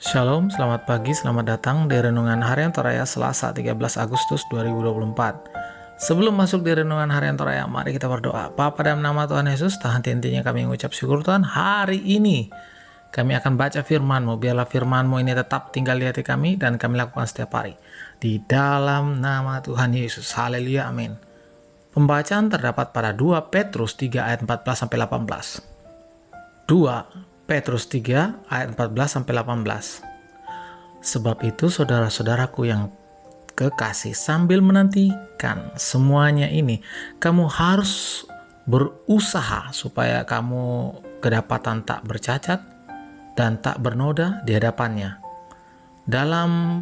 Shalom, selamat pagi, selamat datang di Renungan Harian Toraya Selasa 13 Agustus 2024. Sebelum masuk di Renungan Harian Toraya, mari kita berdoa. Bapa, dalam nama Tuhan Yesus, tak henti-hentinya kami mengucap syukur Tuhan. Hari ini kami akan baca firman-Mu. Biarlah firman-Mu ini tetap tinggal di hati kami dan kami lakukan setiap hari. Di dalam nama Tuhan Yesus. Haleluya, amin. Pembacaan terdapat pada 2 Petrus 3 ayat 14-18. 2 Petrus 3 ayat 14-18. Sebab itu saudara-saudaraku yang kekasih, sambil menantikan semuanya ini, kamu harus berusaha supaya kamu kedapatan tak bercacat dan tak bernoda di hadapannya dalam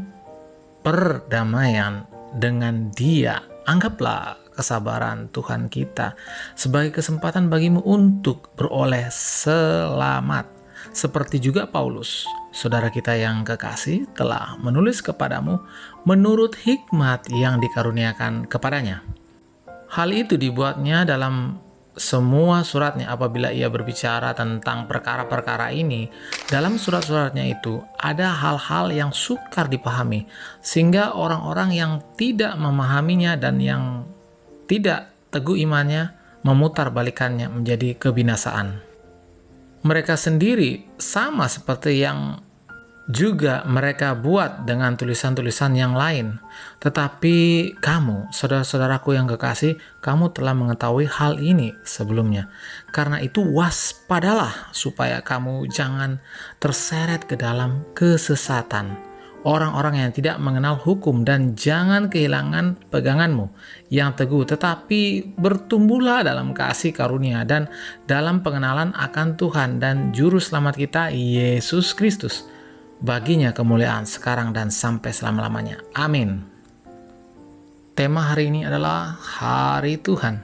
perdamaian dengan Dia. Anggaplah kesabaran Tuhan kita sebagai kesempatan bagimu untuk beroleh selamat. Seperti juga Paulus, saudara kita yang kekasih, telah menulis kepadamu menurut hikmat yang dikaruniakan kepadanya. Hal itu dibuatnya dalam semua suratnya. Apabila ia berbicara tentang perkara-perkara ini, dalam surat-suratnya itu ada hal-hal yang sukar dipahami, sehingga orang-orang yang tidak memahaminya dan yang tidak teguh imannya memutarbalikannya menjadi kebinasaan. Mereka sendiri sama seperti yang juga mereka buat dengan tulisan-tulisan yang lain. Tetapi kamu, saudara-saudaraku yang kekasih, kamu telah mengetahui hal ini sebelumnya. Karena itu waspadalah supaya kamu jangan terseret ke dalam kesesatan orang-orang yang tidak mengenal hukum, dan jangan kehilangan peganganmu yang teguh, tetapi bertumbuhlah dalam kasih karunia dan dalam pengenalan akan Tuhan dan Juru Selamat kita, Yesus Kristus. Baginya kemuliaan sekarang dan sampai selama-lamanya. Amin. Tema hari ini adalah Hari Tuhan.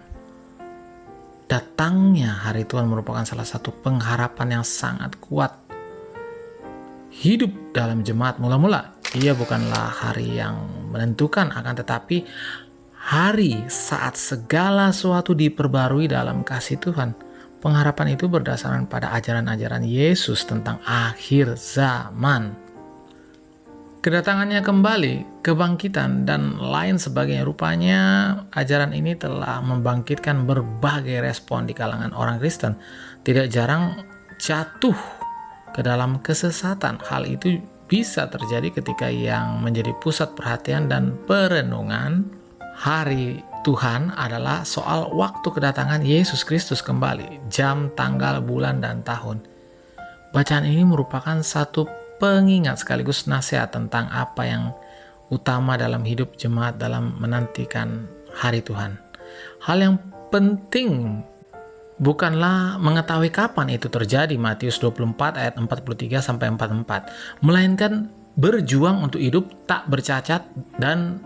Datangnya Hari Tuhan merupakan salah satu pengharapan yang sangat kuat. Hidup dalam jemaat mula-mula, ia bukanlah hari yang menentukan, akan tetapi hari saat segala sesuatu diperbarui dalam kasih Tuhan. Pengharapan itu berdasarkan pada ajaran-ajaran Yesus tentang akhir zaman. Kedatangannya kembali, kebangkitan, dan lain sebagainya. Rupanya ajaran ini telah membangkitkan berbagai respon di kalangan orang Kristen. Tidak jarang jatuh ke dalam kesesatan. Hal itu bisa terjadi ketika yang menjadi pusat perhatian dan perenungan hari Tuhan adalah soal waktu kedatangan Yesus Kristus kembali, jam, tanggal, bulan, dan tahun. Bacaan ini merupakan satu pengingat sekaligus nasihat tentang apa yang utama dalam hidup jemaat dalam menantikan hari Tuhan. Hal yang penting bukanlah mengetahui kapan itu terjadi, Matius 24 ayat 43-44, melainkan berjuang untuk hidup tak bercacat dan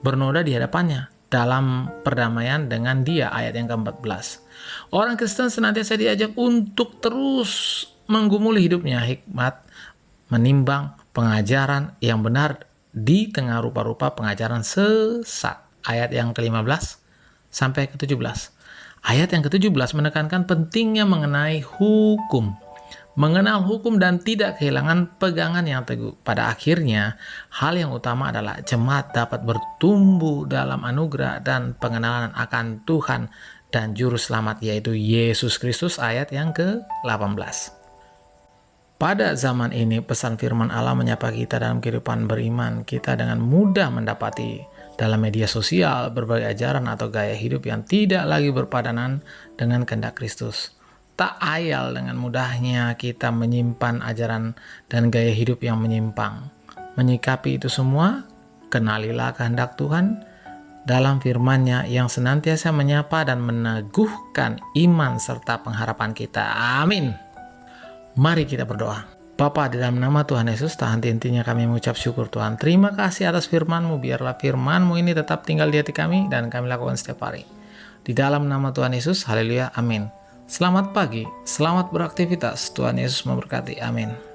bernoda di hadapannya dalam perdamaian dengan Dia, ayat yang ke-14. Orang Kristen senantiasa diajak untuk terus menggumuli hidupnya hikmat, menimbang pengajaran yang benar di tengah rupa-rupa pengajaran sesat, ayat yang ke-15 sampai ke-17. Ayat yang ke-17 menekankan pentingnya mengenai hukum, mengenal hukum dan tidak kehilangan pegangan yang teguh. Pada akhirnya, hal yang utama adalah jemaat dapat bertumbuh dalam anugerah dan pengenalan akan Tuhan dan Juru Selamat, yaitu Yesus Kristus, ayat yang ke-18. Pada zaman ini, pesan firman Allah menyapa kita dalam kehidupan beriman. Kita dengan mudah mendapati dalam media sosial berbagai ajaran atau gaya hidup yang tidak lagi berpadanan dengan kehendak Kristus. Tak ayal dengan mudahnya kita menyimpan ajaran dan gaya hidup yang menyimpang. Menyikapi itu semua, kenalilah kehendak Tuhan dalam firman-Nya yang senantiasa menyapa dan meneguhkan iman serta pengharapan kita. Amin. Mari kita berdoa. Bapa, di dalam nama Tuhan Yesus, tak henti-hentinya kami mengucap syukur Tuhan. Terima kasih atas firman-Mu. Biarlah firman-Mu ini tetap tinggal di hati kami dan kami lakukan setiap hari. Di dalam nama Tuhan Yesus, haleluya, amin. Selamat pagi, selamat beraktivitas. Tuhan Yesus memberkati, amin.